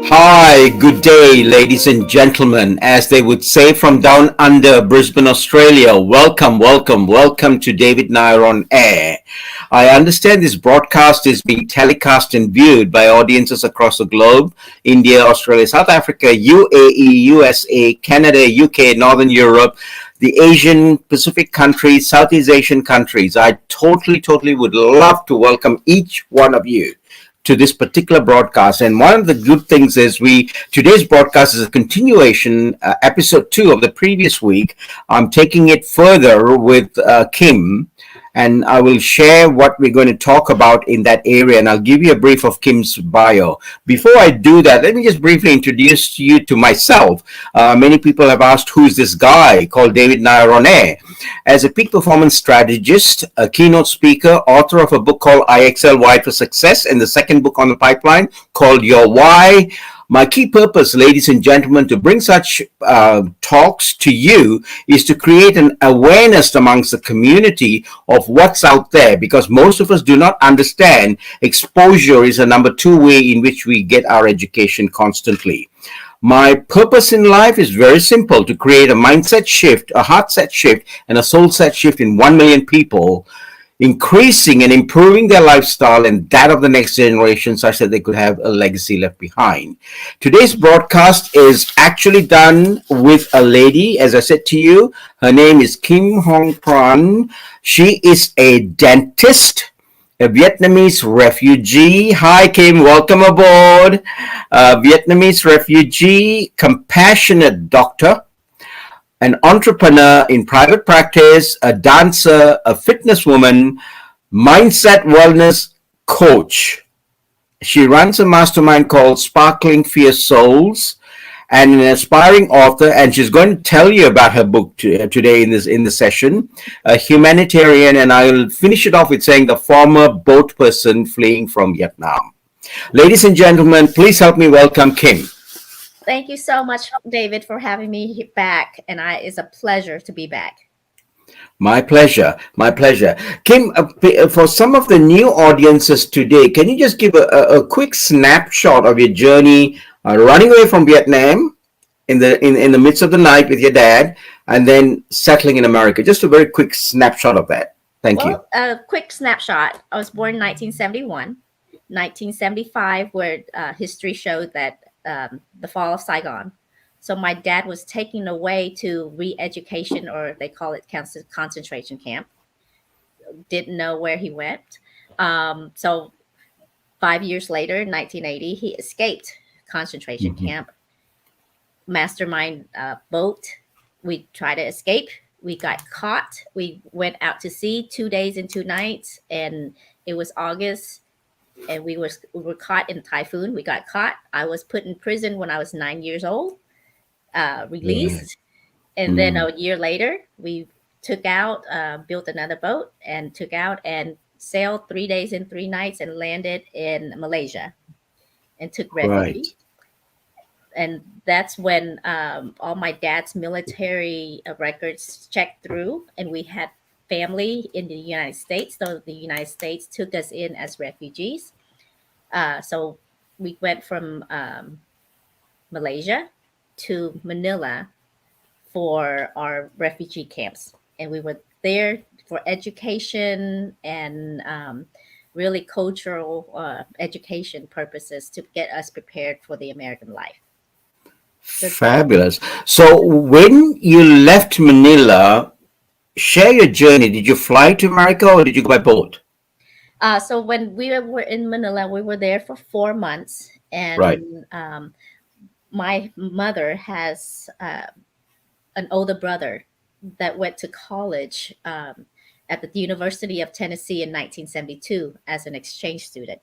Hi, good day, ladies and gentlemen. As they would say from down under Brisbane, Australia, welcome to David Nair on Air. I understand this broadcast is being telecast and viewed by audiences across the globe: India, Australia, South Africa, UAE, USA, Canada, UK, Northern Europe, the Asian Pacific countries, Southeast Asian countries. I totally would love to welcome each one of you to this particular broadcast. And one of the good things is today's broadcast is a continuation, episode 2 of the previous week. I'm taking it further with Kim, and I will share what we're going to talk about in that area, and I'll give you a brief of Kim's bio. Before I do that, let me just briefly introduce you to myself. Many people have asked, who's this guy called David Nair? As a peak performance strategist, a keynote speaker, author of a book called IXL Why for Success, and the second book on the pipeline called Your Why. My key purpose, ladies and gentlemen, to bring such talks to you is to create an awareness amongst the community of what's out there, because most of us do not understand exposure is a number 2 way in which we get our education constantly. My purpose in life is very simple: to create a mindset shift, a heart set shift, and a soul set shift in 1 million people, increasing and improving their lifestyle and that of the next generation, such that they could have a legacy left behind. Today's broadcast is actually done with a lady, as I said to you. Her name is Kim Huong. She is a dentist, a Vietnamese refugee. Hi, Kim. Welcome aboard. Vietnamese refugee, compassionate doctor, an entrepreneur in private practice, a dancer, a fitness woman, mindset wellness coach. She runs a mastermind called Sparkling Fierce Souls, and an aspiring author, and she's going to tell you about her book today in the session, a humanitarian, and I'll finish it off with saying the former boat person fleeing from Vietnam. Ladies and gentlemen, please help me welcome Kim. Thank you so much, David, for having me back, and it's a pleasure to be back. My pleasure. Kim, for some of the new audiences today, can you just give a quick snapshot of your journey running away from Vietnam in the midst of the night with your dad, and then settling in America? Just a very quick snapshot of that. Thank you. A quick snapshot. I was born in 1971. 1975, where history showed that the fall of Saigon. So my dad was taken away to re-education, or they call it concentration camp. Didn't know where he went. So 5 years later, in 1980, he escaped concentration camp. Mastermind boat. We tried to escape. We got caught. We went out to sea 2 days and 2 nights, and it was August. And we were caught in a typhoon. We got caught. I was put in prison when I was 9 years old, released. And then a year later, we took out, built another boat and took out and sailed 3 days and 3 nights and landed in Malaysia and took refugee. And that's when all my dad's military records checked through, and we had family in the United States. So the United States took us in as refugees. So we went from Malaysia to Manila for our refugee camps. And we were there for education and really cultural education purposes to get us prepared for the American life. Fabulous. So when you left Manila, share your journey. Did you fly to America or did you go by boat? So when we were in Manila, we were there for 4 months. And right. My mother has an older brother that went to college at the University of Tennessee in 1972 as an exchange student.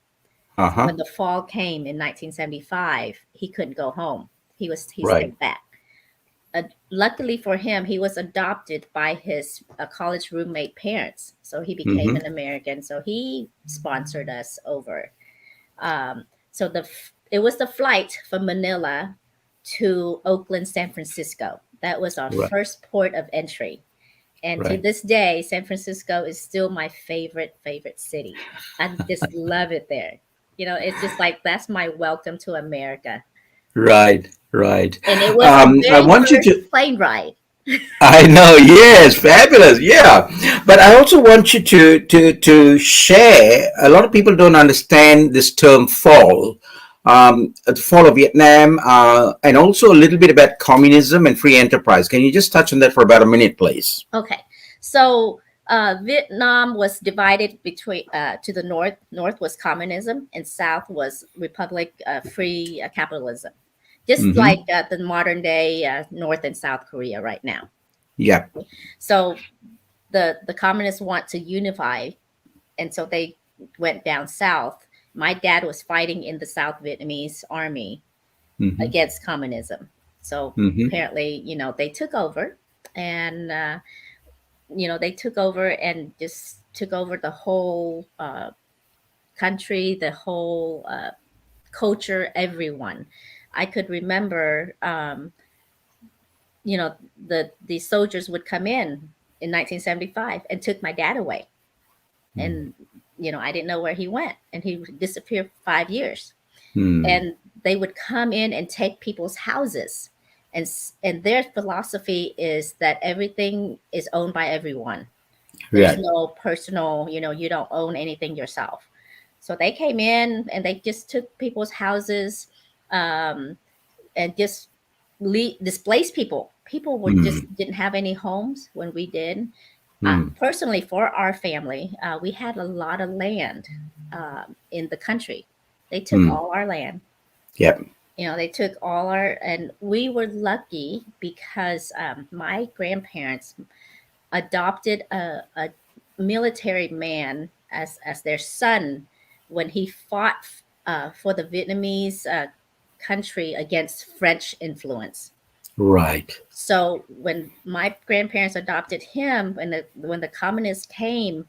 So when the fall came in 1975, he couldn't go home. He stayed back. Luckily for him, he was adopted by his college roommate parents. So he became an American. So he sponsored us over. So it was the flight from Manila to Oakland, San Francisco. That was our first port of entry. And to this day, San Francisco is still my favorite city. I just love it there. You know, it's just like, that's my welcome to America. Right, right. And it was the I very want you first to. plane ride. I know, yes, fabulous, yeah. But I also want you to share. A lot of people don't understand this term "fall." The fall of Vietnam, and also a little bit about communism and free enterprise. Can you just touch on that for about a minute, please? Okay, so Vietnam was divided between to the north was communism and south was republic free capitalism, just like Mm-hmm. the modern day North and South Korea right now. Yeah. So the communists want to unify, and so they went down south. My dad was fighting in the South Vietnamese army Mm-hmm. against communism. So Mm-hmm. apparently, they took over, and they took over and just took over the whole country, the whole culture, everyone. I could remember, the soldiers would come in 1975 and took my dad away, and I didn't know where he went, and he disappeared for 5 years. Mm-hmm. And they would come in and take people's houses, and their philosophy is that everything is owned by everyone. There's Right. no personal, you don't own anything yourself. So they came in and they just took people's houses, um, and just displaced people. People were just Mm-hmm. didn't have any homes when we did. Mm-hmm. Personally, for our family, we had a lot of land in the country. They took Mm-hmm. all our land. Yep. They took all our, and we were lucky because my grandparents adopted a military man as their son when he fought for the Vietnamese country against French influence. Right. So when my grandparents adopted him, when the communists came,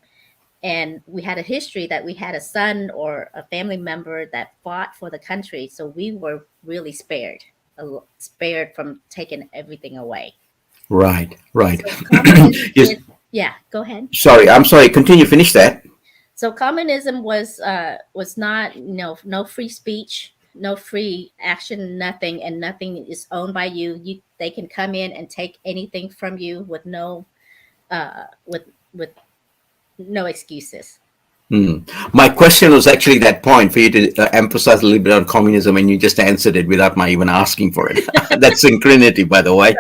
and we had a history that we had a son or a family member that fought for the country, so we were really spared from taking everything away. Right. Right. So communism Yes. did, yeah, go ahead. Sorry. I'm sorry. Continue. Finish that. So communism was not, no free speech, no free action, nothing, and nothing is owned by you. They can come in and take anything from you with no with no excuses. Mm. My question was actually that point for you to emphasize a little bit on communism, and you just answered it without my even asking for it. That's synchronity, by the way.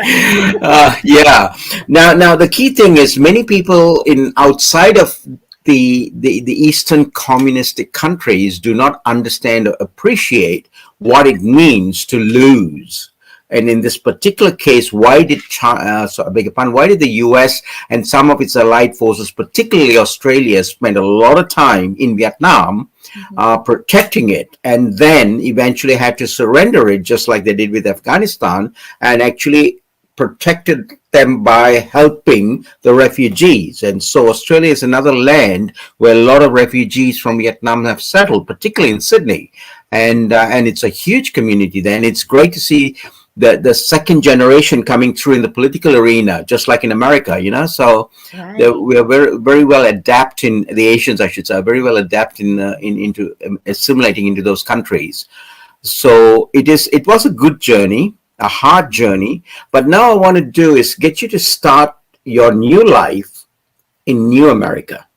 Right. Yeah. Now the key thing is many people in outside of the Eastern communistic countries do not understand or appreciate what it means to lose. And in this particular case, why did I beg your pardon, why did the U.S. and some of its allied forces, particularly Australia, spend a lot of time in Vietnam Mhm. protecting it, and then eventually had to surrender it, just like they did with Afghanistan, and actually protected them by helping the refugees. And so Australia is another land where a lot of refugees from Vietnam have settled, particularly in Sydney, and it's a huge community there. And it's great to see the second generation coming through in the political arena, just like in America, So Right. we are very well adapting. The Asians, I should say, are very well adapting into assimilating into those countries. So it was a good journey, a hard journey. But now I want to do is get you to start your new life in New America.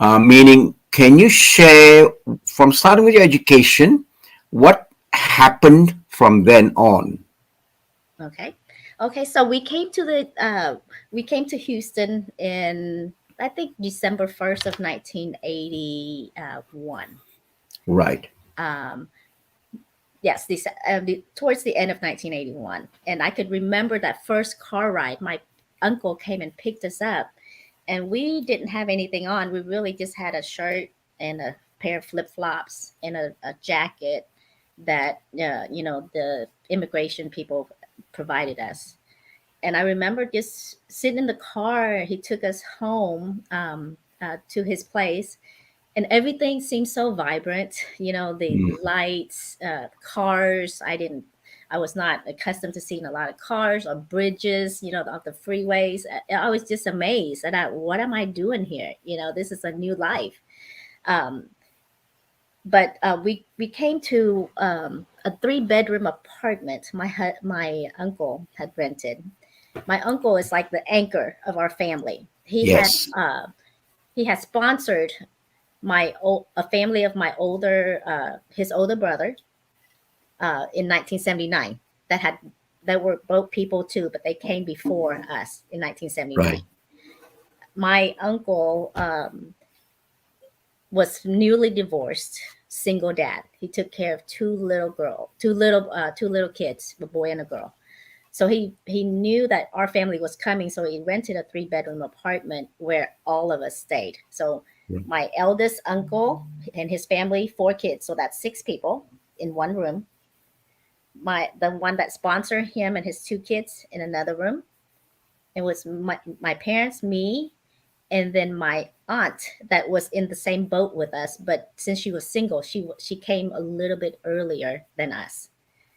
Meaning, can you share from starting with your education, what happened from then on? Okay. Okay. So we came to Houston in, I think, December 1st of 1981. Right. Um, yes, towards the end of 1981, and I could remember that first car ride. My uncle came and picked us up, and we didn't have anything on. We really just had a shirt and a pair of flip flops and a jacket that the immigration people provided us. And I remember just sitting in the car. He took us home, to his place, and everything seemed so vibrant. The Mm, lights, cars. I was not accustomed to seeing a lot of cars or bridges, off the freeways. I was just amazed, and what am I doing here? This is a new life. um, but we came to a 3 bedroom apartment my uncle had rented. My uncle is like the anchor of our family. Yes. He had sponsored a family of my older his older brother in 1979 that had that were boat people too, but they came before us in 1979. Right. My uncle was newly divorced, single dad. He took care of two little kids, a boy and a girl. So he knew that our family was coming, so he rented a 3 bedroom apartment where all of us stayed. So my eldest uncle and his family, 4 kids, so that's 6 people in one room. The one that sponsored him and his 2 kids in another room. It was my parents, me, and then my aunt that was in the same boat with us, but since she was single, she came a little bit earlier than us.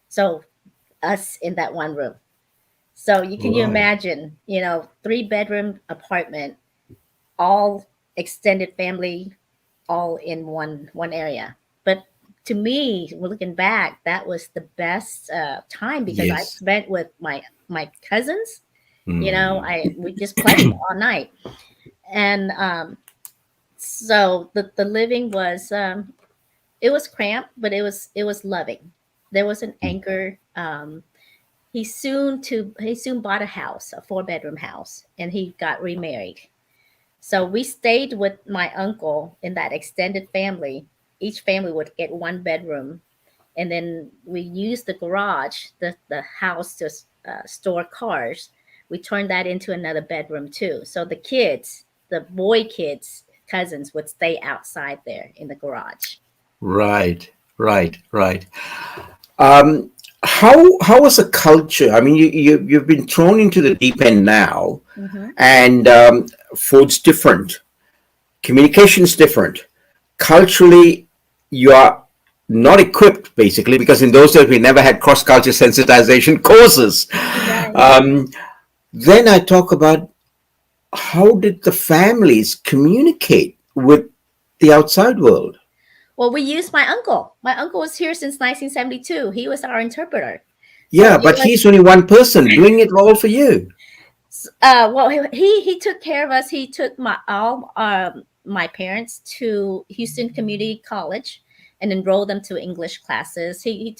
So us in that one room. So you Right. imagine, 3 bedroom apartment, all extended family, all in one area. But to me, looking back, that was the best time because I Yes. spent with my cousins. Mm. We just played all night, and so the living was it was cramped, but it was loving. There was an anchor. He soon bought a house, a 4 bedroom house, and he got remarried. So we stayed with my uncle in that extended family. Each family would get 1 bedroom, and then we used the garage, the house to store cars. We turned that into another bedroom too. So the boy kids, cousins would stay outside there in the garage. Right. Right. Right. Um, how was the culture? I mean, you've been thrown into the deep end now, Hmm. and food's different, communication's different. Culturally, you are not equipped basically because in those days we never had cross culture sensitization courses. Right. Um, then I talk about how did the families communicate with the outside world? Well, we used my uncle. My uncle was here since 1972. He was our interpreter. So Yeah, it but was he's only one person doing it all for you. well, he took care of us. He took my parents to Houston Community College and enrolled them to English classes. He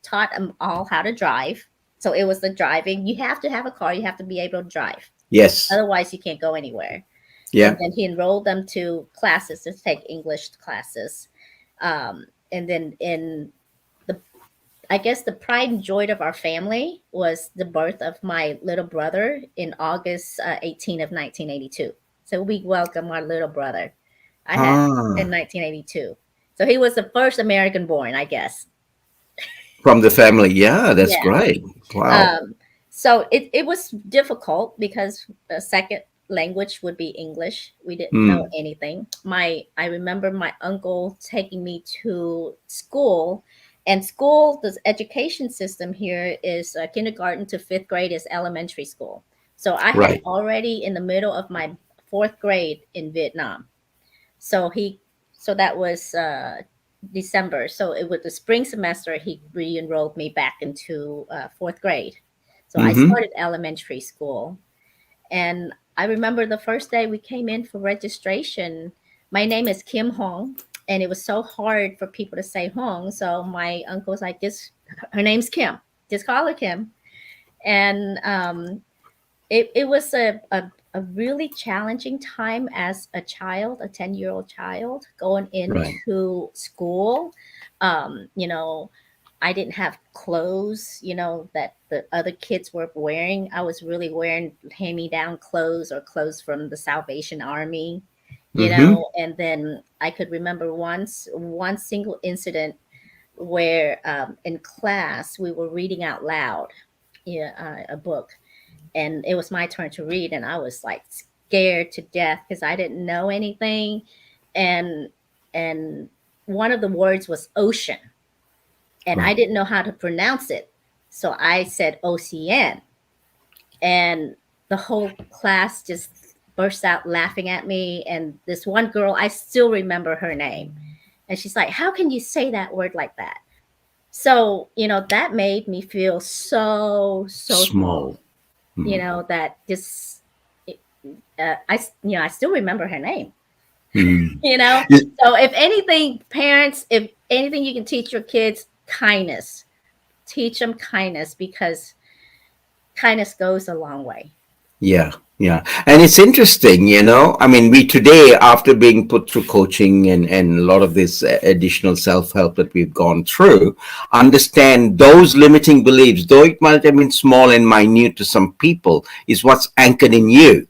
taught them all how to drive. So it was the driving. You have to have a car. You have to be able to drive. Yes. Otherwise, you can't go anywhere. And Yeah. then he enrolled them to classes to take English classes. And then in the I guess the pride and joy of our family was the birth of my little brother in August 18 of 1982. So we welcome our little brother. I had in Ah, 1982. So he was the first American born, I guess. from the family. Yeah, that's Yeah. great. Wow. Um, so it was difficult because the second language would be English. We didn't know Hmm. anything. I remember my uncle taking me to school, and the education system here is kindergarten to 5th grade is elementary school. So I had Right. already in the middle of my 4th grade in Vietnam. So so that was December. So it was the spring semester. He re-enrolled me back into 4th grade. So I Mm-hmm. started elementary school, and I remember the first day we came in for registration. My name is Kim Huong, and it was so hard for people to say Huong. So my uncle's like, just her name's Kim. Just call her Kim. And it was a really challenging time as a child, a 10-year-old child, going Right. into school. I didn't have clothes, that the other kids were wearing. I was really wearing hand me down clothes or clothes from the Salvation Army, Mm-hmm. and then I could remember one single incident where in class we were reading out loud, yeah, a book, and it was my turn to read, and I was like scared to death because I didn't know anything, and and one of the words was ocean, and I Right. didn't know how to pronounce it, so I said OCN, and the whole class just burst out laughing at me, and this one girl, I still remember her name, And she's like, how can you say that word like that? So, that made me feel so small, Small. Mm. that just, I still remember her name, Mm. you know? Yes. So if anything, parents, if anything you can teach your kids, kindness, teach them kindness, because kindness goes a long way. Yeah, yeah. And it's interesting, I mean, we today, after being put through coaching and a lot of this additional self-help that we've gone through, understand those limiting beliefs, though it might have been small and minute to some people, is what's anchored in you,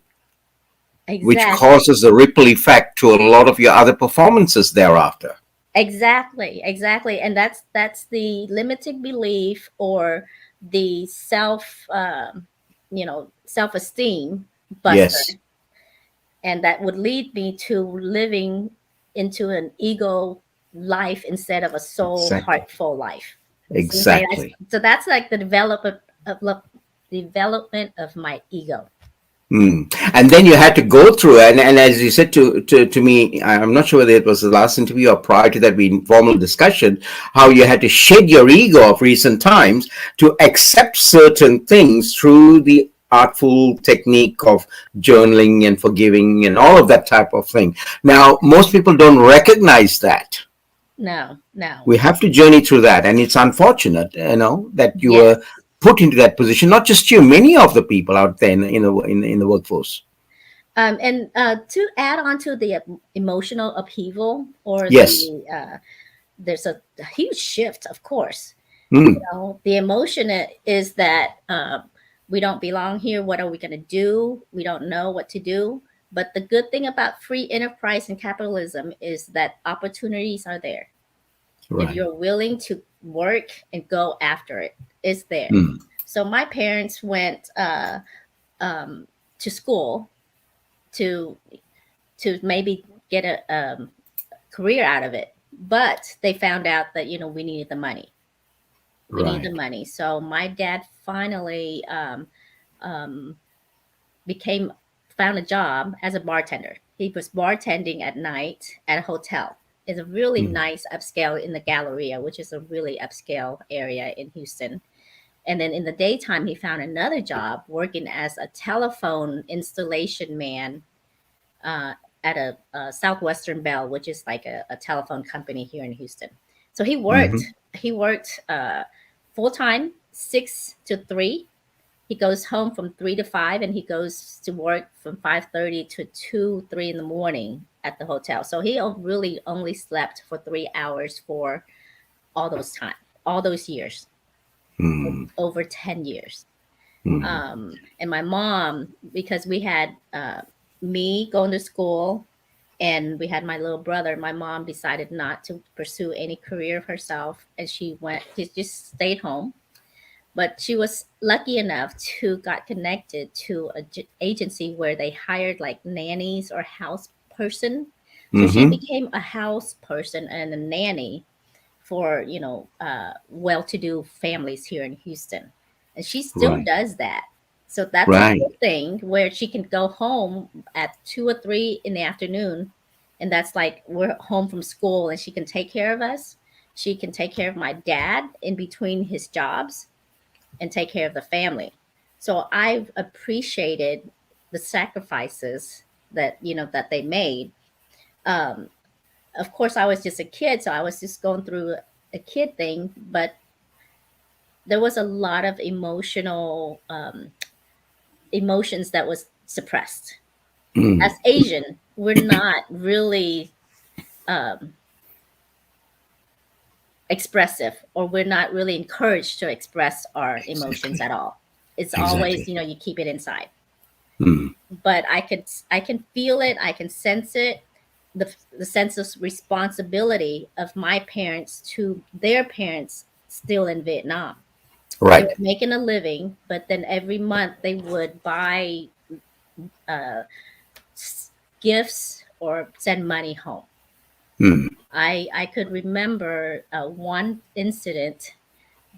which Exactly. causes a ripple effect to a lot of your other performances thereafter. Exactly. And that's the limited belief, or the self-esteem buster. Yes, And that would lead me to living into an ego life instead of a soul exactly. heartful life. See, Exactly. so that's like the development of my ego. Mm. And then you had to go through, and as you said to me, I'm not sure whether it was the last interview or prior to that, we informal discussion, how you had to shed your ego of recent times to accept certain things through the artful technique of journaling and forgiving and all of that type of thing. Now, most people don't recognize that. No, no. We have to journey through that, and it's unfortunate, that you Yes. were put into that position. Not just you, many of the people out there in the workforce. And to add on to the emotional upheaval, or Yes. there's a huge shift, of course. Mm. The emotion is that we don't belong here. What are we going to do? We don't know what to do. But the good thing about free enterprise and capitalism is that opportunities are there. If Right. you're willing to work and go after it, it's there. Mm. So my parents went um, to school to maybe get a career out of it, but they found out that we needed the money. We need the Right. money. So my dad finally um, became found a job as a bartender. He was bartending at night at a hotel. It's a really Mm. nice upscale in the Galleria, which is a really upscale area in Houston. And then in the daytime, he found another job working as a telephone installation man uh, at a Southwestern Bell, which is like a telephone company here in Houston. So he worked. Mm-hmm. He worked full time, 6 to 3. He goes home from 3 to 5, and he goes to work from 5:30 to 2, 3 in the morning at the hotel. So he really only slept for 3 hours for all those time, all those years, Mm. over 10 years. Mm. And my mom, because we had me going to school, and we had my little brother, my mom decided not to pursue any career of herself, and she just stayed home. But she was lucky enough to got connected to a agency where they hired like nannies or house person. So she Mm-hmm. became a house person and a nanny for well-to-do families here in Houston, and she still Right. does that. So that's a Right. good thing, where she can go home at 2 or 3 in the afternoon, and that's like we're home from school, and she can take care of us. She can take care of my dad in between his jobs and take care of the family. So I've appreciated the sacrifices that they made. Um, of course, I was just a kid, so I was just going through a kid thing, but there was a lot of emotions that was suppressed. As Mm. Asian, we're not really um, expressive, or we're not really encouraged to express our emotions Exactly. at all. It's always, Exactly. you keep it inside. Mm. But I can feel it, I can sense it, the sense of responsibility of my parents to their parents still in Vietnam. They Right. were making a living, but then every month they would buy uh, gifts or send money home. Mm. I could remember one incident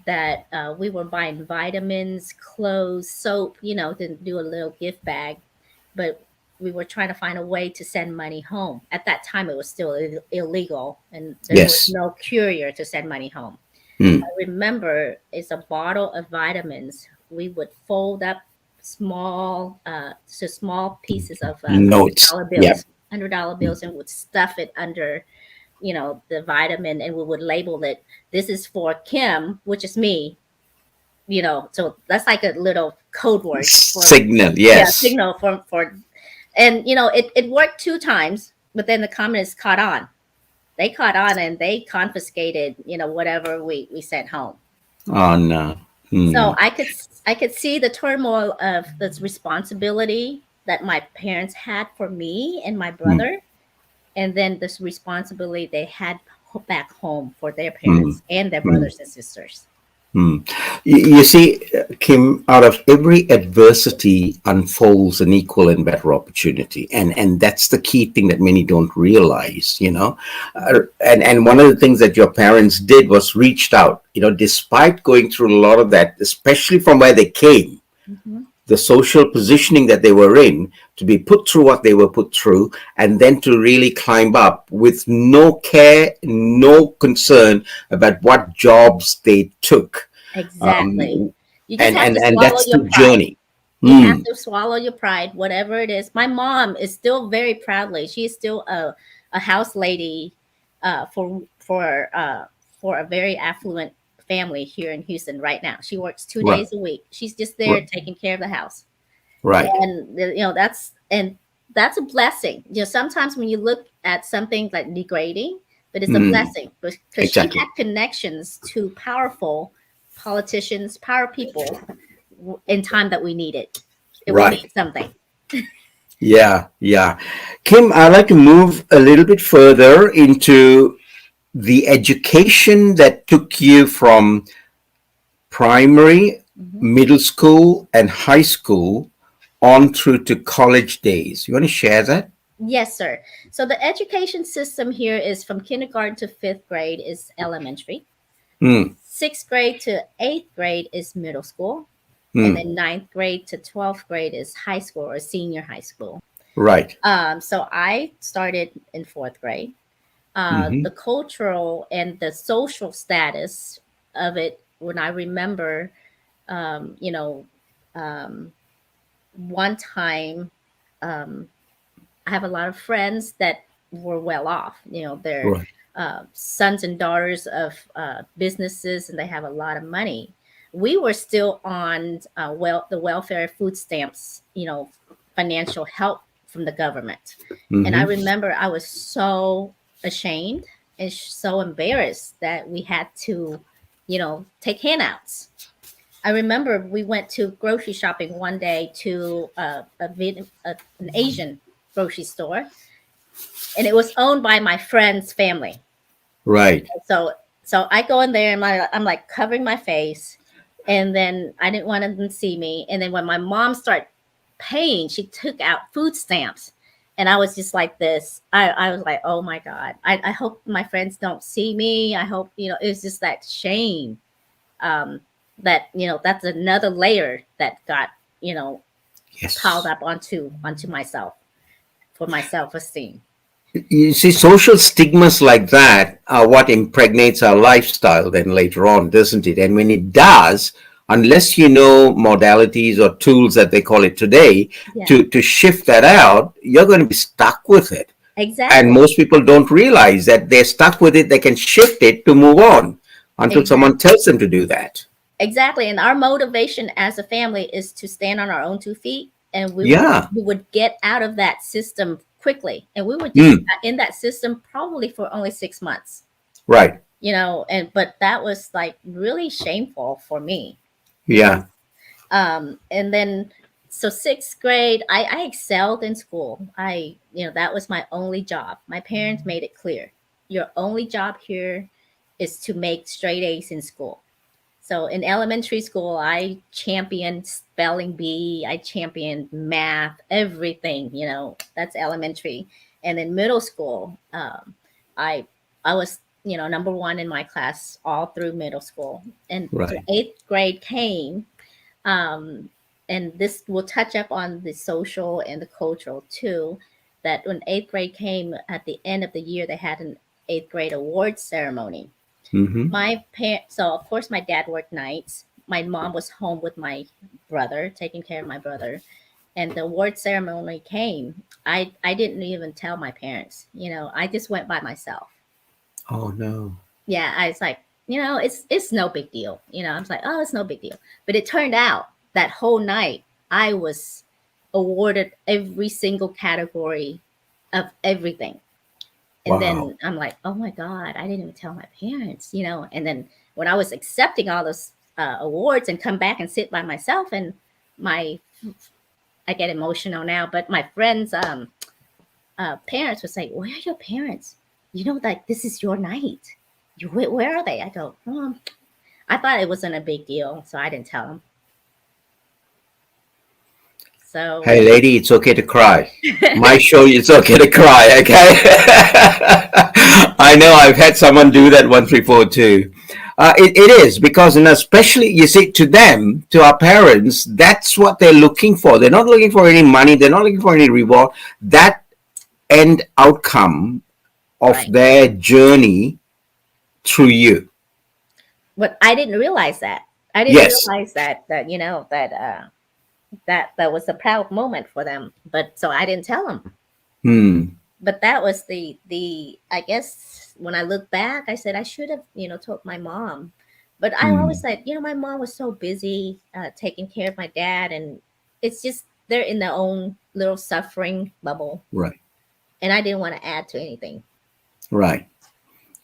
that we were buying vitamins, clothes, soap, to do a little gift bag. But we were trying to find a way to send money home. At that time, it was still illegal, and there was Yes. no courier to send money home. Mm. I remember it's a bottle of vitamins. We would fold up small pieces of Notes. Yeah. hundred dollar bills, and would stuff it under, the vitamin, and we would label it. This is for Kim, which is me. So that's like a little code word for, Signal. yeah, Yes. signal for, and it worked 2 times, but then the communists caught on. They caught on and they confiscated, whatever we sent home. Oh no. So Mm. I could see the turmoil of this responsibility that my parents had for me and my Mm. brother, and then this responsibility they had back home for their Mm. parents and their Mm. brothers and sisters. Mm. You see, Kim, out of every adversity unfolds an equal and better opportunity, and that's the key thing that many don't realize. And one of the things that your parents did was reached out. Despite going through a lot of that, especially from where they came, Mm-hmm. the social positioning that they were in, to be put through what they were put through, and then to really climb up with no care, no concern about what jobs they took. Exactly. um, You just and have and to and swallow that's your the pride. journey. You have Mm. to swallow your pride, whatever it is. My mom is still very proudly. She's still a house lady, for a very affluent family here in Houston right now. She works two Right. days a week. She's just there Right. taking care of the house, Right. and that's a blessing. Sometimes when you look at something like degrading, but it's a Mm. blessing because she had Exactly. connections to powerful politicians, power people in time that we need it. It will Right. mean something. Yeah. Yeah. Kim, I'd like to move a little bit further into the education that took you from primary, Mhm. middle school, and high school on through to college days. You want to share that? Yes, sir. So the education system here is from kindergarten to fifth grade is elementary. Mm. Sixth grade to eighth grade is middle school. And Mm. then ninth grade to 12th grade is high school or senior high school. Right. So I started in fourth grade. Mm-hmm. The cultural and the social status of it, when I remember, um, you know, um, one time, um, I have a lot of friends that were well off. They're Right. sons and daughters of businesses, and they have a lot of money. We were still on the welfare food stamps, financial help from the government. And I Mm-hmm. remember I was so ashamed and so embarrassed that we had to, take handouts. I remember we went to grocery shopping one day to an Asian grocery store, and it was owned by my friend's family. Right. So so I go in there and I'm like covering my face, and then I didn't want them to see me. And then when my mom started paying, she took out food stamps, and I was just like this. I was like, oh my god, I hope my friends don't see me. I hope it was just that shame, um, that that's another layer that got you know piled Yes. up onto myself for my self-esteem. You see, social stigmas like that are what impregnates our lifestyle then later on, doesn't it? And when it does, unless you know modalities or tools that they call it today Yeah, to shift that out, you're going to be stuck with it. And exactly. most people don't realize that they're stuck with it. They can shift it to move on until someone Exactly. tells them to do that. Exactly. And our motivation as a family is to stand on our own 2 feet, and Yeah. we would get out of that system quickly. And we were just Mm. in that system probably for only 6 months. Right. And but that was like really shameful for me because Yeah. and then so sixth grade I excelled in school. That was my only job. My parents made it clear, your only job here is to make straight A's in school. So in elementary school, I championed spelling bee, I championed math, everything, that's elementary. And in middle school, I I was, number one in my class all through middle school. And so Right. eighth grade came, um, and this will touch up on the social and the cultural too, that when eighth grade came at the end of the year, they had an eighth grade awards ceremony. Mm-hmm. My parents, so of course, my dad worked nights. My mom was home with my brother, taking care of my brother. And the award ceremony came. I didn't even tell my parents. I just went by myself. Oh no. Yeah, I was like, it's no big deal. I was like, oh, it's no big deal. But it turned out that whole night I was awarded every single category of everything. And Wow. then I'm like, oh my God, I didn't even tell my parents. And then when I was accepting all those awards and come back and sit by myself, and my, I get emotional now, but my friends' parents would say, where are your parents? Like this is your night. Where are they? I go, I thought it wasn't a big deal, so I didn't tell them. So, Hey, lady, it's okay to cry. My show, it's okay to cry, okay? I know I've had someone do that once before too. It is because, and especially, you see, to them, to our parents, that's what they're looking for. They're not looking for any money. They're not looking for any reward. That end outcome of right. their journey through you. But I didn't realize that. I didn't Yes. realize that was a proud moment for them. But so I didn't tell them. Hmm. But that was the I guess when I look back, I said I should have told my mom. But I always Hmm. said my mom was so busy taking care of my dad, and it's just they're in their own little suffering bubble, Right. and I didn't want to add to anything. Right.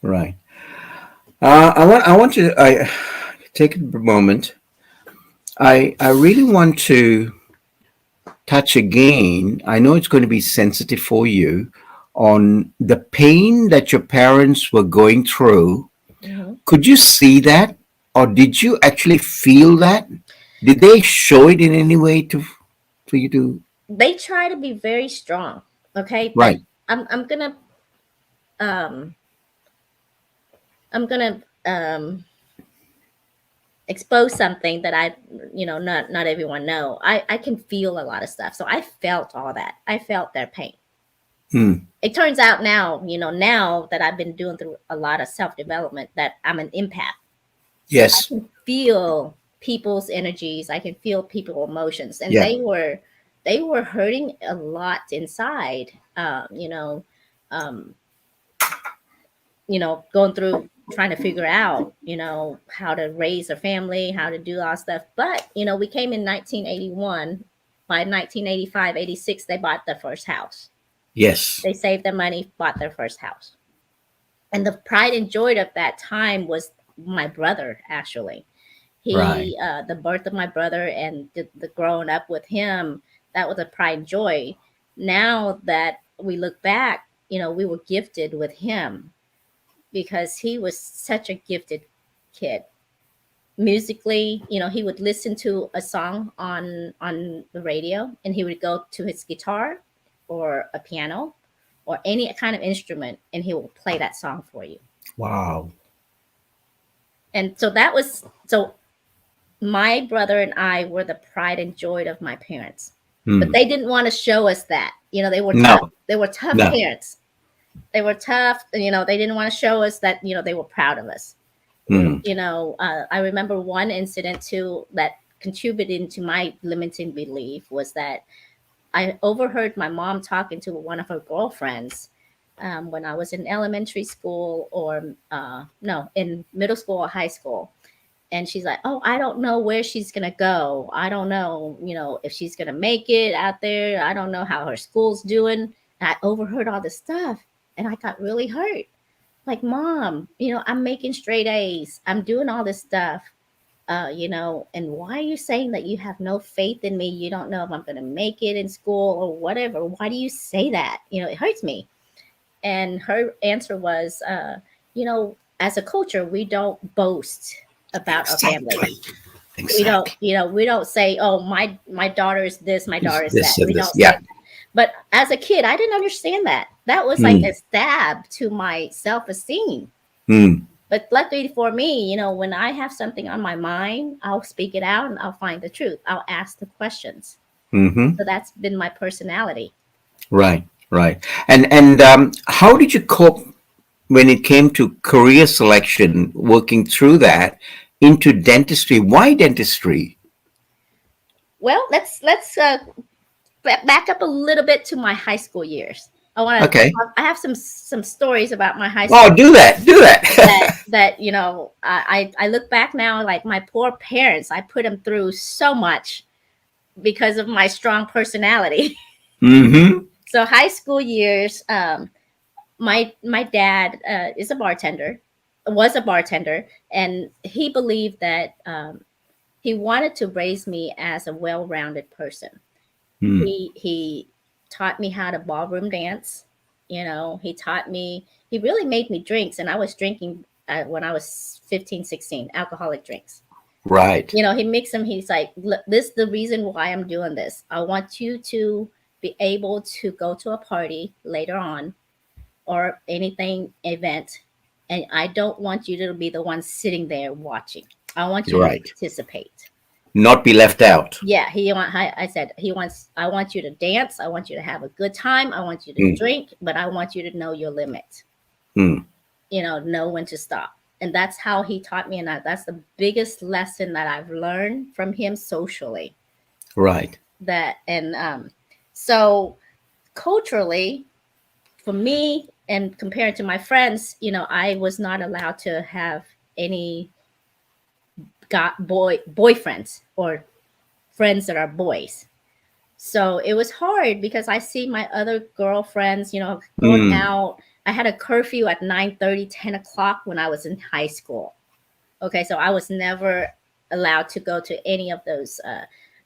Right. I want to. I take a moment. I really want to touch again. I know it's going to be sensitive for you on the pain that your parents were going through. Hmm. Could you see that, or did you actually feel that? Did they show it in any way to for you to? They try to be very strong, okay, but Right. I'm gonna um I'm gonna expose something that not everyone know. I can feel a lot of stuff, so I felt all that. I felt their pain. Hmm. It turns out now, now that I've been doing through a lot of self development, that I'm an empath. So I Yes. can feel people's energies. I can feel people's emotions, and Yeah. they were hurting a lot inside. Um, going through trying to figure out, how to raise a family, how to do all stuff. But, we came in 1981. By 1985, 86, they bought their first house. Yes. They saved their money, bought their first house. And the pride and joy of that time was my brother, actually. Right. The birth of my brother and the growing up with him, that was a pride and joy. Now that we look back, we were gifted with him because he was such a gifted kid. Musically, he would listen to a song on the radio, and he would go to his guitar or a piano or any kind of instrument, and he will play that song for you. Wow. And so that was so my brother and I were the pride and joy of my parents. But Hmm. they didn't want to show us that. They were tough. No. They were tough No. parents. They were tough, and they didn't want to show us that they were proud of us. Hmm. I remember one incident too that contributed to my limiting belief was that I overheard my mom talking to one of her girlfriends when I was in elementary school, or no, in middle school or high school. And she's like, oh, I don't know where she's going to go. I don't know, if she's going to make it out there. I don't know how her school's doing. And I overheard all this stuff, and I got really hurt. Like, mom, I'm making straight A's. I'm doing all this stuff, and why are you saying that you have no faith in me? You don't know if I'm going to make it in school or whatever. Why do you say that? It hurts me. And her answer was, as a culture, we don't boast about our family. Exactly. We don't, Exactly. we don't say, oh, my daughter is this, my daughter is that. This and We this. don't say Yeah. that. But as a kid, I didn't understand that. That was like Hmm. a stab to my self-esteem. Hmm. But luckily for me, when I have something on my mind, I'll speak it out and I'll find the truth. I'll ask the questions. Mm-hmm. So that's been my personality. Right, right. And how did you cope when it came to career selection, working through that into dentistry? Why dentistry? Well, let's back up a little bit to my high school years. I want to. Okay. I have some stories about my high Oh, school do that. Do that that. I look back now, like my poor parents. I put them through so much because of my strong personality. Mm-hmm. So high school years, my dad is a bartender, was a bartender, and he believed that he wanted to raise me as a well-rounded person. Mm. He taught me how to ballroom dance. He taught me. He really made me drinks, and I was drinking when I was 15, 16, alcoholic drinks. Right. He mixed them. He's like, "Look, this is the reason why I'm doing this. I want you to be able to go to a party later on or anything event, and I don't want you to be the one sitting there watching. I want you to Right. participate." Not be left out. Yeah, I said he wants. I want you to dance. I want you to have a good time. I want you to Mm. drink, but I want you to know your limit. Mm. Know when to stop. And that's how he taught me, and that's the biggest lesson that I've learned from him socially. Right. That and so culturally, for me, and compared to my friends, I was not allowed to have any boyfriends or friends that are boys. So it was hard because I see my other girlfriends, going Mm. out. I had a curfew at 9:30, 10 o'clock when I was in high school. Okay, so I was never allowed to go to any of those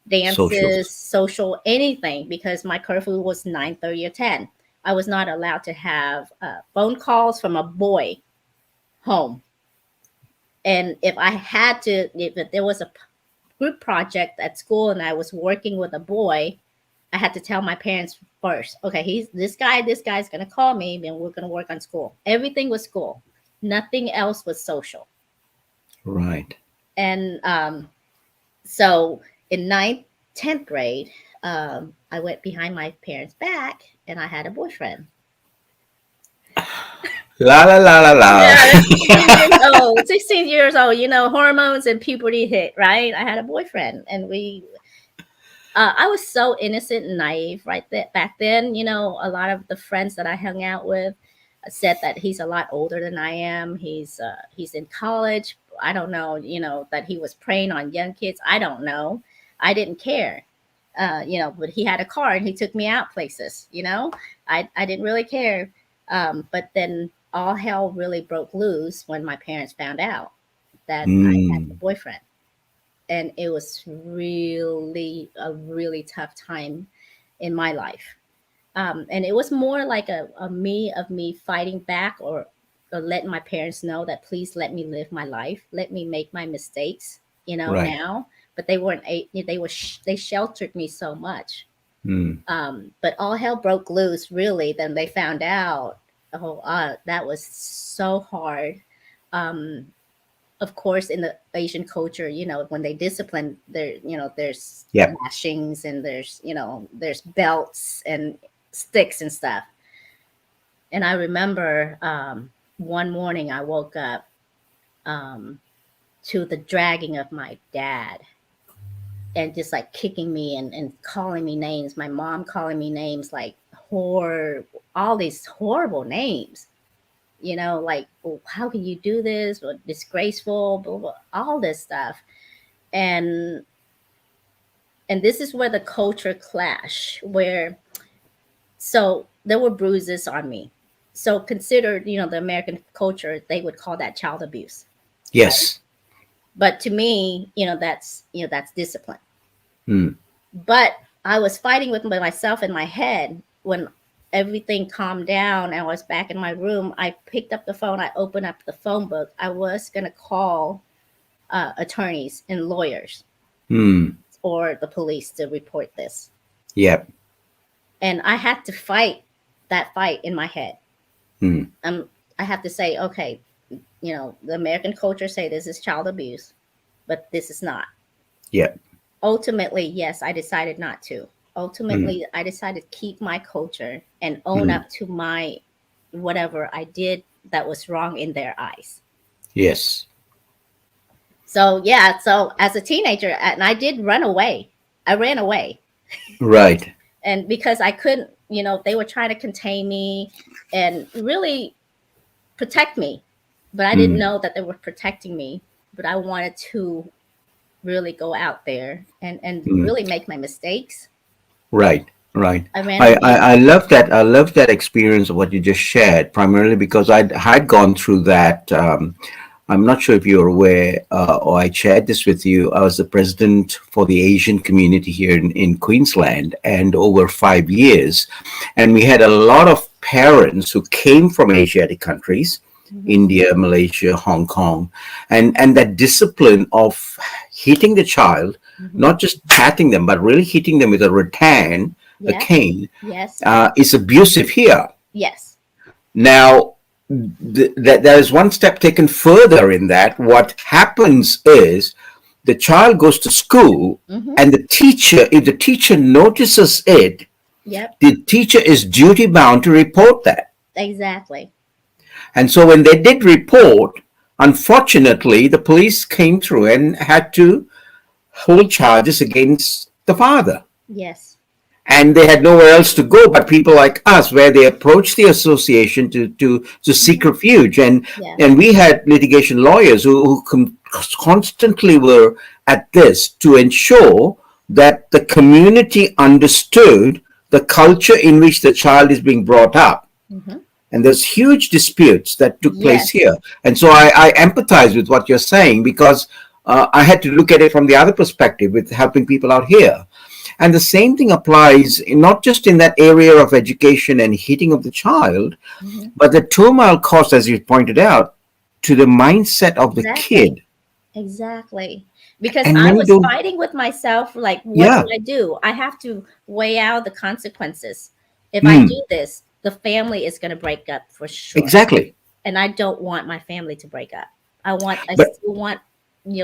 dances, Socials. social, anything because my curfew was 9:30 or 10. I was not allowed to have phone calls from a boy home. And if I had to, if there was a group project at school and I was working with a boy, I had to tell my parents first. Okay, he's this guy. This guy's gonna call me, and we're gonna work on school. Everything was school. Nothing else was social. Right. And so in ninth, 10th grade, I went behind my parents' back, and I had a boyfriend. La la la la la. Yeah, 16 years old. 16 years old. Hormones and puberty hit. Right. I had a boyfriend, and I was so innocent and naive back then. A lot of the friends that I hung out with said that he's a lot older than I am. He's in college. I don't know. That he was preying on young kids. I don't know. I didn't care. But he had a car and he took me out places. I didn't really care. But then all hell really broke loose when my parents found out that I had a Mm. boyfriend, and it was really a really tough time in my life. And it was more like a me fighting back, or letting my parents know that please let me live my life, let me make my mistakes, Right. now. But they weren't they sheltered me so much. Mm. But all hell broke loose really. Then they found out. Oh, that was so hard. um, of course, in the Asian culture, when they discipline, there's Yep. lashings, and there's belts and sticks and stuff. And I remember one morning I woke up um, to the dragging of my dad, and just like kicking me and calling me names. My mom calling me names like all these horrible names. Like, "Oh, how can you do this? Or disgraceful, blah, blah, all this stuff." And this is where the culture clash, where so there were bruises on me. So considered, the American culture, they would call that child abuse. Yes. But to me, that's discipline. Mm. But I was fighting with myself in my head. When everything calmed down and I was back in my room, I picked up the phone, I opened up the phone book. I was going to call attorneys and lawyers Mm. or the police to report this. Yep. And I had to fight that fight in my head. Mm. I have to say, okay, The American culture say this is child abuse, but this is not. Yeah. Ultimately, yes, I decided not to. Mm, Ultimately, I decided to keep my culture and own mm, up to my whatever I did that was wrong in their eyes. yes. So yeah, so as a teenager, and I did run away. I ran away, Right. and because I couldn't, they were trying to contain me and really protect me, but I didn't Mm, know that they were protecting me. But I wanted to really go out there and mm. really make my mistakes. Right, right. I ran away. I love that. I love that experience of what you just shared, primarily because I had gone through that. I'm not sure if you're aware, or I shared this with you. I was the president for the Asian community here in Queensland, and over 5 years. And we had a lot of parents who came from Asiatic countries, Hmm. India, Malaysia, Hong Kong, and that discipline of hitting the child, Hmm. not just patting them, but really hitting them with a rattan, a Yeah. cane, Yes. is abusive here. Yes. Now, there is one step taken further in that. What happens is the child goes to school, Hmm. and if the teacher notices it, Yep. the teacher is duty bound to report that. Exactly. And so when they did report, unfortunately, the police came through and had to hold charges against the father. Yes. And they had nowhere else to go but people like us, where they approached the association to seek Hmm. refuge. Yeah. And we had litigation lawyers who constantly were at this to ensure that the community understood the culture in which the child is being brought up. Hmm. And there's huge disputes that took place Yes. here. And so I empathize with what you're saying, because I had to look at it from the other perspective with helping people out here. And the same thing applies not just in that area of education and hitting of the child, Hmm. but the turmoil caused, as you pointed out, to the mindset of the Exactly. kid. Exactly. Because And I many was don't, fighting with myself, like, what do yeah, I do? I have to weigh out the consequences. If I mm, do this, the family is going to break up for sure. exactly. And I don't want my family to break up. I But still want,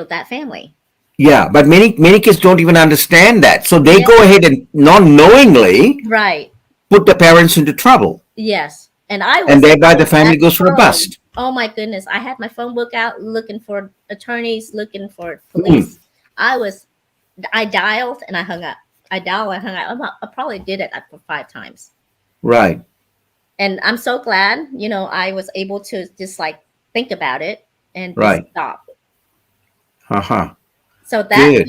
that family. yeah, but many kids don't even understand that. So they Yeah. go ahead and non knowingly Right. put the parents into trouble. Yes. And I And was thereby the like family at the goes for a phone. bust. Oh my goodness. I had my phone book out looking for attorneys, looking for Mm, police. I was I dialed and I hung up. I dialed and hung up. I probably did it up for 5 times. right, And I'm so glad, I was able to just like think about it and just right. stop. Uh-huh. So that, Good.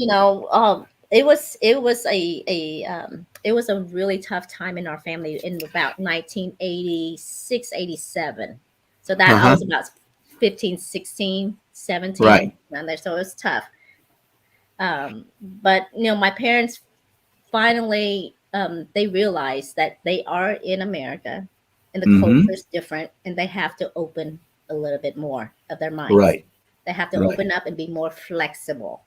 it was a really tough time in our family in about 1986, 87. So that I Uh-huh. was about 15, 16, 17 Right. around there. So it was tough. But my parents finally, they realized that they are in America and the culture Mm-hmm. is different, and they have to open a little bit more of their minds. Right. They have to Right. open up and be more flexible.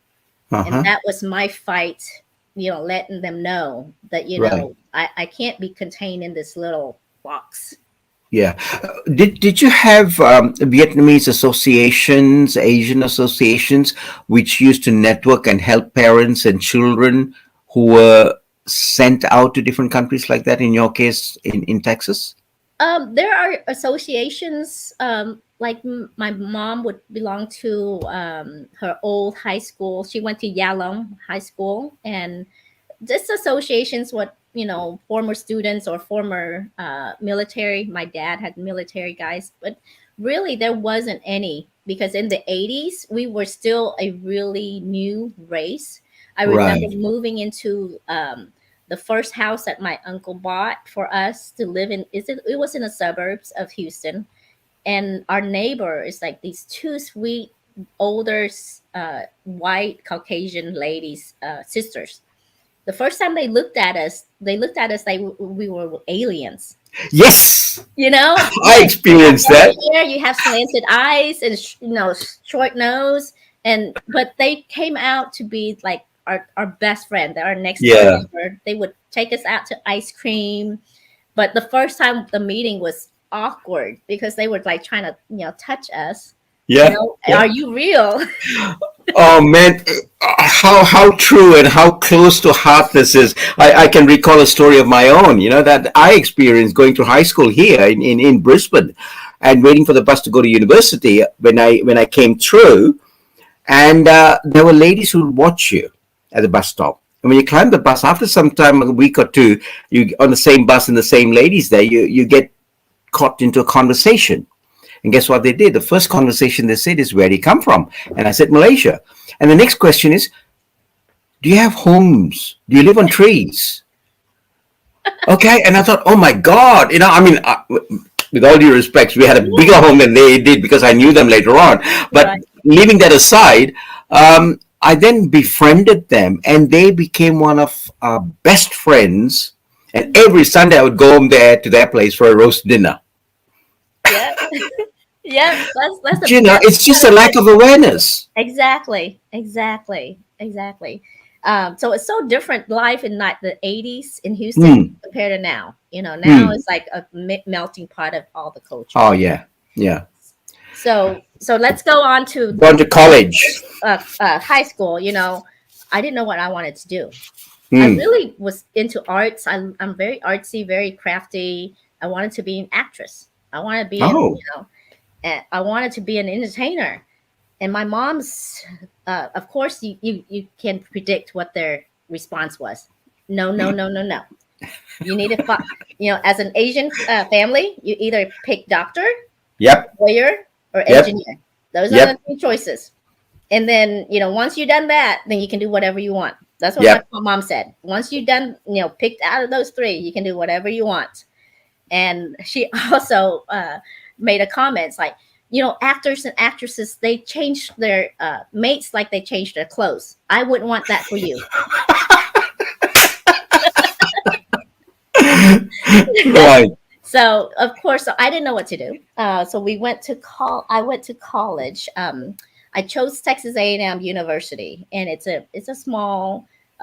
And Uh-huh. that was my fight, letting them know that, Right. I can't be contained in this little box. Yeah. Did you have Vietnamese associations, Asian associations, which used to network and help parents and children who were sent out to different countries like that? In your case, in Texas. There are associations, like my mom would belong to her old high school. She went to Yalom High School, and this associations what former students or former military. My dad had military guys, but really there wasn't any, because in the 80s we were still a really new race. I remember Right. moving into the first house that my uncle bought for us to live in. It was in the suburbs of Houston, and our neighbor is like these two sweet older white Caucasian ladies, sisters. The first time they looked at us like we were aliens. Yes, I You have experienced yellow that. hair, you have slanted eyes, and short nose, and but they came out to be like our best friend. They're our next door Yeah. neighbor. They would take us out to ice cream, but the first time the meeting was awkward because they were like trying to touch us. Yeah. Yeah. Are you real? Oh man, how true and how close to heart this is. I can recall a story of my own, that I experienced going to high school here in Brisbane and waiting for the bus to go to university when I came through. And there were ladies who would watch you at the bus stop. And when you climb the bus, after some time, a week or two, you on the same bus and the same ladies there, you get caught into a conversation. And guess what they did? The first conversation they said is, "Where do you come from?" And I said, "Malaysia." And the next question is, "Do you have homes? Do you live on trees?" Okay. And I thought, oh my God, I mean, with all due respect, we had a bigger home than they did because I knew them later on. But Right. leaving that aside, I then befriended them and they became one of our best friends. And every Sunday I would go home there to their place for a roast dinner. Yep. Yep. That's the It's best just kind a of lack friend. of awareness. Exactly. Exactly. Exactly. So it's so different life in like the 80s in Houston Hmm. compared to now. Now Hmm. it's like a melting pot of all the Oh cultures. yeah. Yeah. So let's go on to Gone to college. college, high school. I didn't know what I wanted to do. I Hmm. really was into arts. I'm very artsy, very crafty. I wanted to be an actress. I wanted to be Oh. I wanted to be an entertainer. And my mom's, of course, you can predict what their response was. No, no, no, no, no. You need to, as an Asian family, you either pick doctor, Yep. lawyer, or Yep. engineer. Those are the Yep. three choices. And then, once you've done that, then you can do whatever you want. That's what my Yep. mom said. Once you've done, picked out of those three, you can do whatever you want. And she also made a comment it's like, actors and actresses, they change their mates like they change their clothes. I wouldn't want that for you. Right. So of course, so I didn't know what to do. So I went to college. I chose Texas A&M University, and it's a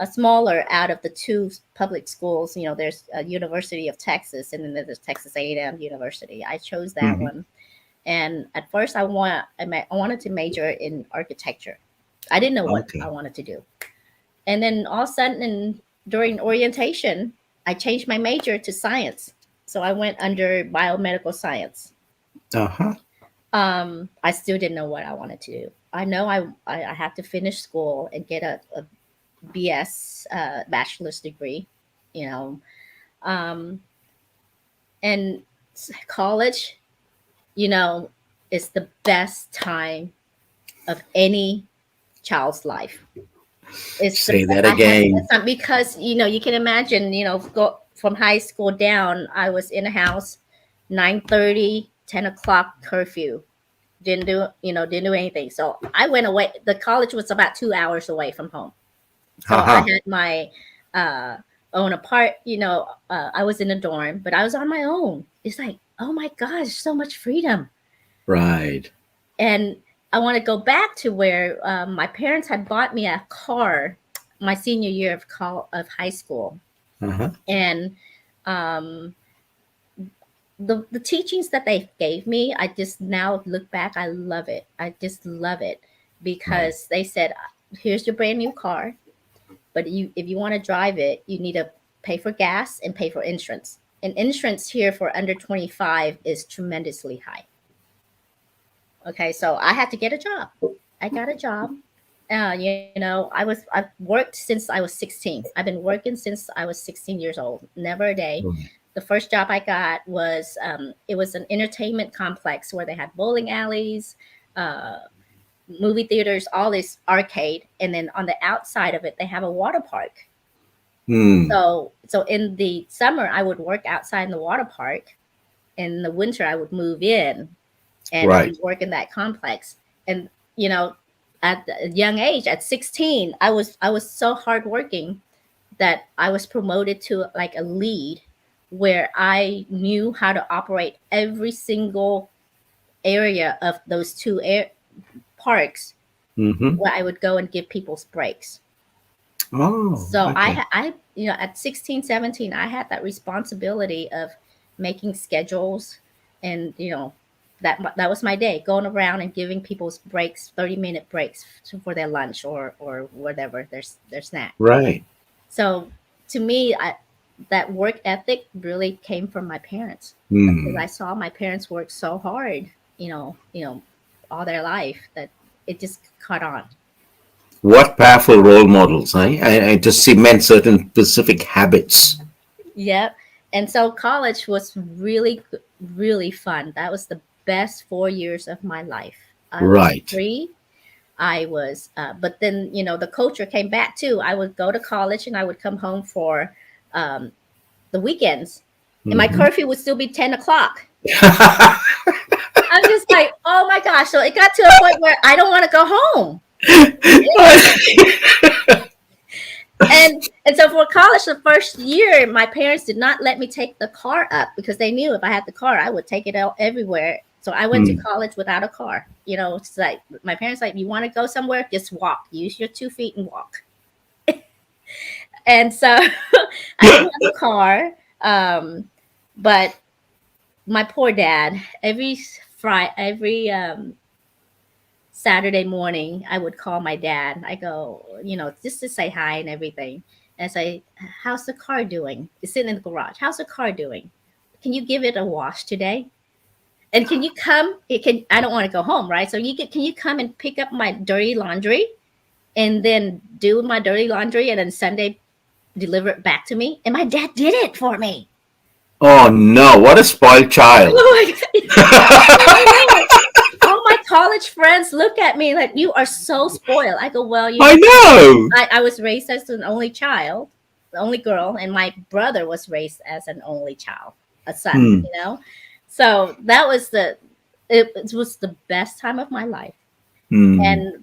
smaller out of the two public schools. There's a University of Texas, and then there's Texas A&M University. I chose that Hmm. one, and at first I wanted to major in architecture. I didn't know what I Okay. wanted to do, and then all of a sudden, during orientation, I changed my major to science. So I went under biomedical science. Uh-huh. I still didn't know what I wanted to do. I know I have to finish school and get a BS, bachelor's degree, you know. Um, and college, you know, is the best time of any child's life. It's the Say that I had the again. best time because you can imagine go from high school down. I was in a house, 9:30, 10 o'clock curfew. Didn't do anything. So I went away. The college was about 2 hours away from home. So I Uh-huh. had my uh, own apart. I was in a dorm, but I was on my own. It's like, oh my gosh, so much freedom. Right. And I want to go back to where my parents had bought me a car my senior year of high school, Uh-huh. and um, the teachings that they gave me, I just now look back, I love it. I just love it Right. because they said, "Here's your brand new car, but if you want to drive it, you need to pay for gas and pay for insurance. And insurance here for under 25 is tremendously high." Okay, so I had to get a job. I got a job. I've worked since I was 16. I've been working since I was 16 years old. Never a day. Right. The first job I got was it was an entertainment complex where they had bowling alleys, uh, movie theaters, all this arcade, and then on the outside of it they have a water park. Hmm. So in the summer I would work outside in the water park. In the winter I would move in and Right. we work in that complex. And you know, at a young age, at 16, I was so hardworking that I was promoted to like a lead, where I knew how to operate every single area of those two parks, Mm-hmm. where I would go and give people's breaks. Oh, So okay. at 16, 17, I had that responsibility of making schedules and That was my day, going around and giving people's breaks, 30-minute breaks for their lunch or whatever their snack. Right. So to me, that work ethic really came from my parents, because Hmm. I saw my parents work so hard, all their life, that it just caught on. What powerful role models, eh? And to cement certain specific habits. Yep. And so college was really fun. That was the best 4 years of my life. I was Right. free. But then, the culture came back too. I would go to college and I would come home for um, the weekends, and my Hmm. curfew would still be 10 o'clock. I'm just like, oh my gosh. So it got to a point where I don't want to go home. And so for college, the first year, my parents did not let me take the car up, because they knew if I had the car, I would take it out everywhere. So I went to Hmm. college without a car. It's like my parents like, you want to go somewhere, just walk. Use your 2 feet and walk. And so I didn't have a car. But my poor dad, every Saturday morning, I would call my dad. I go, just to say hi and everything. And say, how's the car doing? It's sitting in the garage. How's the car doing? Can you give it a wash today? And can you come? I don't want to go home, right? So can you come and pick up my dirty laundry and then do my dirty laundry, and then Sunday deliver it back to me? And my dad did it for me. Oh no! What a spoiled child. Oh my God. I know. All my college friends look at me like, you are so spoiled. I go, well, I know. I was raised as an only child, the only girl, and my brother was raised as an only child, a Hmm. son. So it was the best time of my life. Hmm.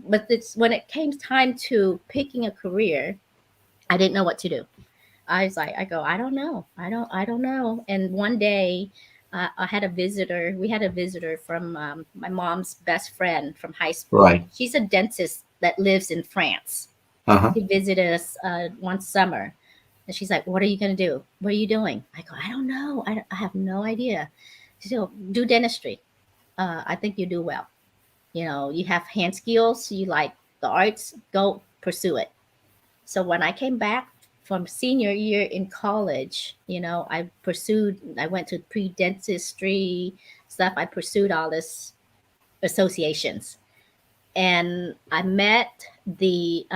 But it's when it came time to picking a career, I didn't know what to do. I go, I don't know. I don't know. And one day, we had a visitor from my mom's best friend from high school. Right. She's a dentist that lives in France. Uh huh. She visited us one summer. And she's like, what are you going to do? What are you doing? I go, I don't know. I have no idea. She said, do dentistry. I think you do well. You have hand skills. You like the arts. Go pursue it. So when I came back from senior year in college, I went to pre-dentistry stuff. I pursued all this associations. And I met the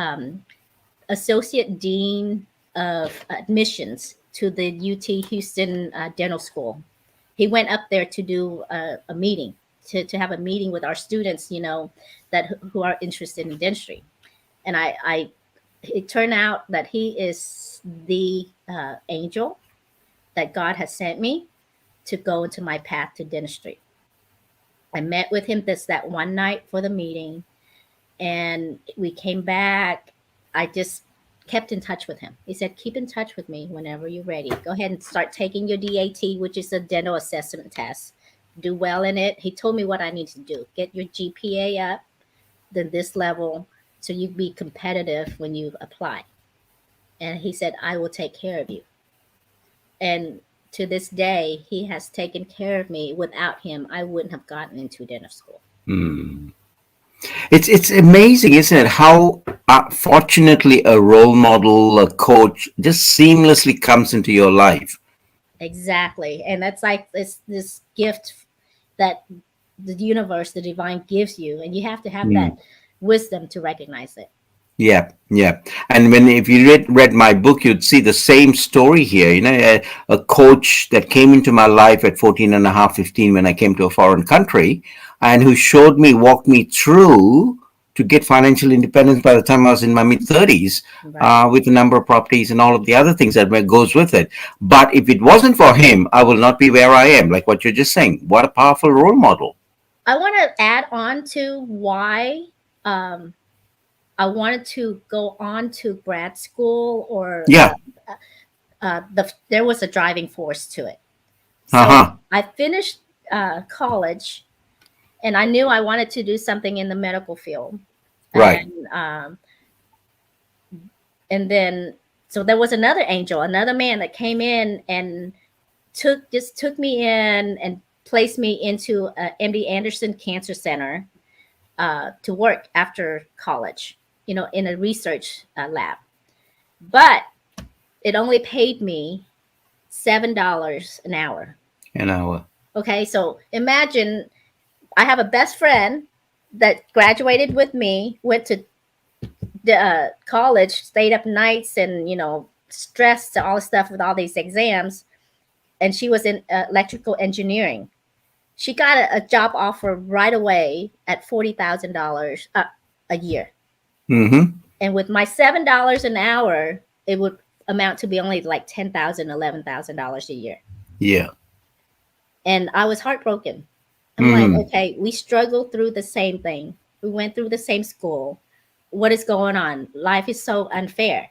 associate dean of admissions to the UT Houston Dental School. He went up there to do a meeting, to have a meeting with our students, who are interested in dentistry. And it turned out that he is the angel that God has sent me to go into my path to dentistry. I met with him that one night for the meeting, and we came back. I just kept in touch with him. He said, keep in touch with me whenever you're ready. Go ahead and start taking your DAT, which is a dental assessment test. Do well in it. He told me what I need to do. Get your GPA up to this level so you be competitive when you apply. And he said, I will take care of you. And to this day, he has taken care of me. Without him, I wouldn't have gotten into dental school. Hmm. It's amazing, isn't it? How fortunately a role model, a coach, just seamlessly comes into your life. Exactly. And that's like this gift that the universe, the divine gives you. And you have to have Hmm. that wisdom to recognize it. Yeah, yeah. And when if you read my book, you'd see the same story here. A coach that came into my life at 14 and a half, 15 when I came to a foreign country, and who walked me through to get financial independence by the time I was in my mid 30s, Right. with a number of properties and all of the other things that goes with it. But if it wasn't for him, I will not be where I am. Like what you're just saying. What a powerful role model. I want to add on to why um, I wanted to go on to grad school, or Yeah. there was a driving force to it. Uh So huh. I finished college, and I knew I wanted to do something in the medical field. Right. And then, so there was another angel, another man that came in and took me in and placed me into MD Anderson Cancer Center to work after college, in a research lab. But it only paid me $7 an hour. An hour. Okay, so imagine I have a best friend that graduated with me, went to the college, stayed up nights, and stressed all the stuff with all these exams, and she was in electrical engineering. She got a job offer right away at $40,000 a year. Mm-hmm. And with my $7 an hour, it would amount to be only like $10,000, $11,000 a year. Yeah. And I was heartbroken. I'm like, okay, we struggled through the same thing. We went through the same school. What is going on? Life is so unfair.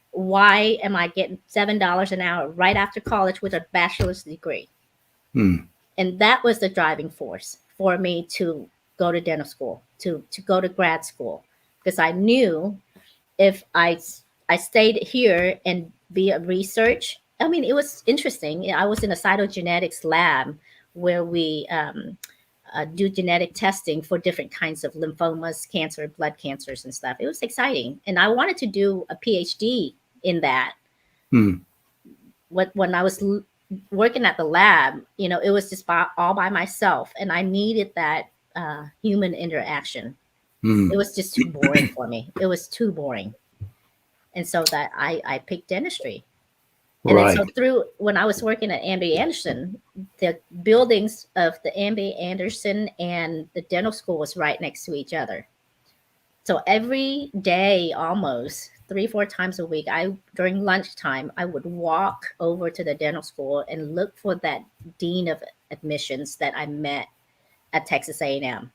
Why am I getting $7 an hour right after college with a bachelor's degree? And that was the driving force for me to go to dental school, to go to grad school, because I knew if I stayed here and be a research, I mean, it was interesting. I was in a cytogenetics lab where we do genetic testing for different kinds of lymphomas, cancer, blood cancers, and stuff. It was exciting, and I wanted to do a PhD in that. When I was working at the lab, it was just all by myself, and I needed that human interaction. It was just too boring for me. It was too boring. And so that I picked dentistry. And then so when I was working at MD Anderson, the buildings of the MD Anderson and the dental school was right next to each other. So every day, almost 3-4 times a week, during lunchtime, I would walk over to the dental school and look for that dean of admissions that I met at Texas A&M,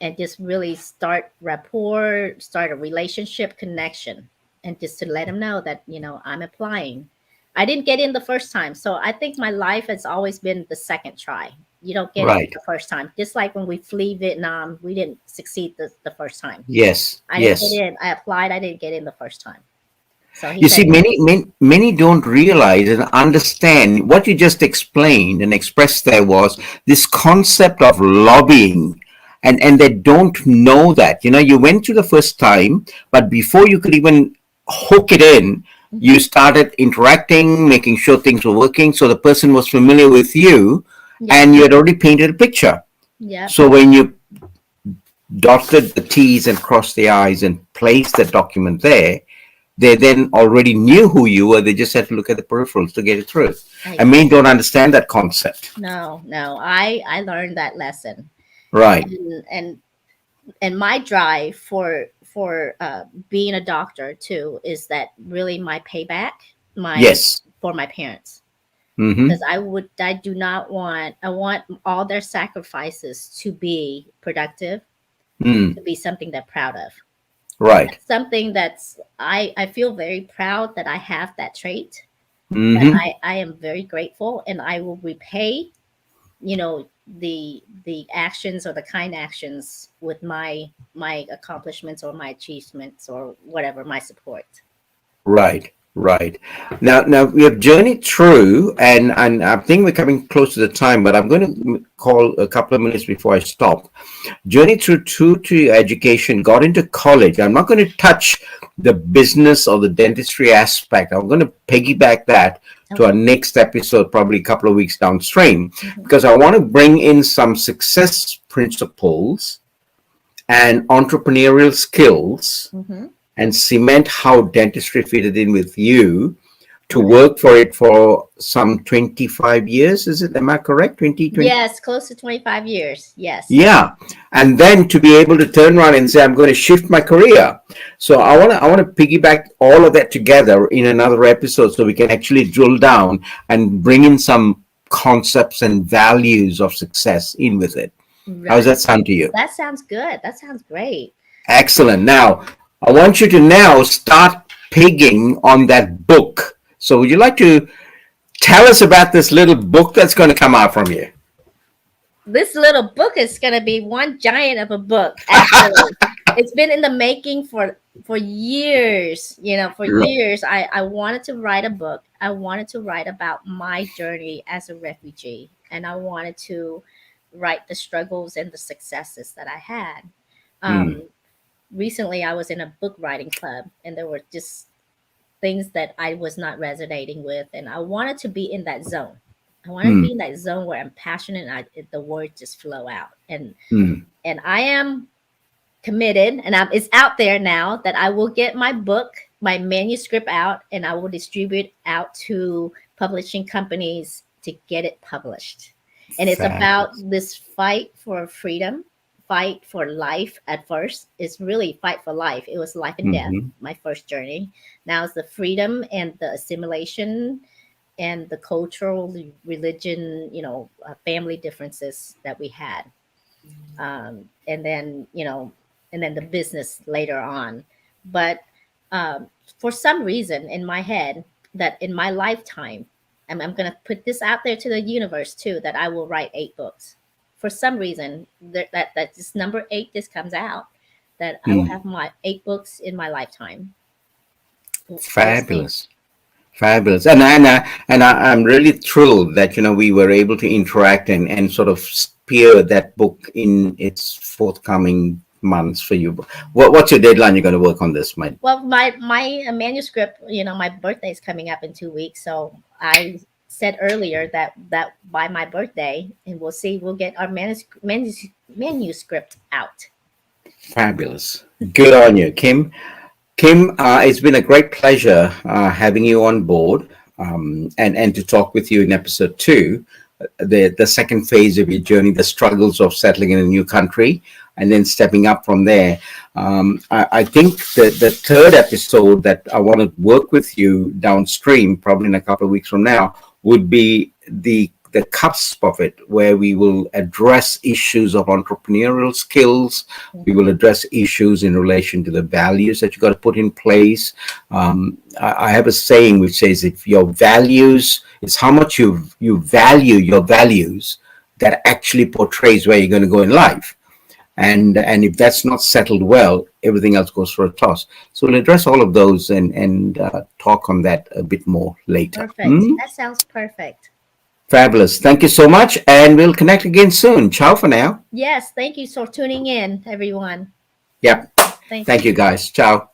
and just really start rapport, start a relationship connection, and just to let him know that, I'm applying. I didn't get in the first time. So I think my life has always been the second try. You don't get in the first time. Just like when we flee Vietnam, we didn't succeed the first time. Yes. I didn't get in. I applied. I didn't get in the first time. So he You said, see, many don't realize and understand what you just explained and expressed there was this concept of lobbying. And they don't know that. You went to the first time, but before you could even hook it in, you started interacting, making sure things were working. So the person was familiar with you, and you had already painted a picture. So when you dotted the T's and crossed the I's and placed the document there, they then already knew who you were. They just had to look at the peripherals to get it through. And many don't understand that concept. No, I learned that lesson. Right. And my drive for being a doctor too is that really my payback for my parents. Because I want all their sacrifices to be productive, to be something they're proud of. Right. That's something that's I feel very proud that I have that trait. And I am very grateful, and I will repay, the actions or the kind actions with my accomplishments or my achievements or whatever, my support. Right. Now we have journeyed through, and I think we're coming close to the time, but I'm going to call a couple of minutes before I stop. Journeyed through to education, got into college. I'm not going to touch the business or the dentistry aspect. I'm going to piggyback that to our next episode, probably a couple of weeks downstream, because I want to bring in some success principles and entrepreneurial skills and cement how dentistry fitted in with you to work for it for some 25 years. Is it? Am I correct? 20? Yes, close to 25 years. Yes. Yeah. And then to be able to turn around and say, I'm going to shift my career. So I want to piggyback all of that together in another episode so we can actually drill down and bring in some concepts and values of success in with it. Right. How does that sound to you? That sounds good. That sounds great. Excellent. Now, I want you to now start pigging on that book. So would you like to tell us about this little book that's going to come out from you? This little book is going to be one giant of a book. Actually, it's been in the making for years. Years. I wanted to write a book. I wanted to write about my journey as a refugee, and I wanted to write the struggles and the successes that I had. Mm, Recently, I was in a book writing club, and there were just things that I was not resonating with, and I wanted to be in that zone. I wanted to mm, be in that zone where I'm passionate and the words just flow out. mm. And I am committed, and it's out there now that I will get my book, my manuscript out, and I will distribute out to publishing companies to get it published. And it's about Fabulous. this fight for freedom, fight for life. At first, it's really fight for life. It was life and death, Hmm. my first journey. Now it's the freedom and the assimilation and the cultural, religion, family differences that we had, and then and then the business later on. But for some reason in my head, that in my lifetime, I'm going to put this out there to the universe too, that I will write 8 books. For some reason, that this number 8 just comes out, that I will Mm. have my 8 books in my lifetime. We'll see. Fabulous. Fabulous. And I'm really thrilled that we were able to interact and sort of spear that book in its forthcoming months for you. What's your deadline? You're going to work on this, my. Well, my manuscript, my birthday is coming up in 2 weeks, so I said earlier that by my birthday, and we'll see, we'll get our manuscript out. Fabulous. Good on you, Kim. Kim, it's been a great pleasure having you on board, and to talk with you in episode 2, the second phase of your journey, the struggles of settling in a new country, and then stepping up from there. I think the third episode that I want to work with you downstream, probably in a couple of weeks from now, would be the cusp of it, where we will address issues of entrepreneurial skills. We will Mhm. address issues in relation to the values that you got to put in place. I have a saying which says, if your values, it's how much you value your values that actually portrays where you're going to go in life. And if that's not settled well, everything else goes for a toss. So we'll address all of those and talk on that a bit more later. Perfect. That sounds perfect. Fabulous. Thank you so much. And we'll connect again soon. Ciao for now. Yes, thank you for tuning in, everyone. Yep. Thank Thank you. you, guys. Ciao.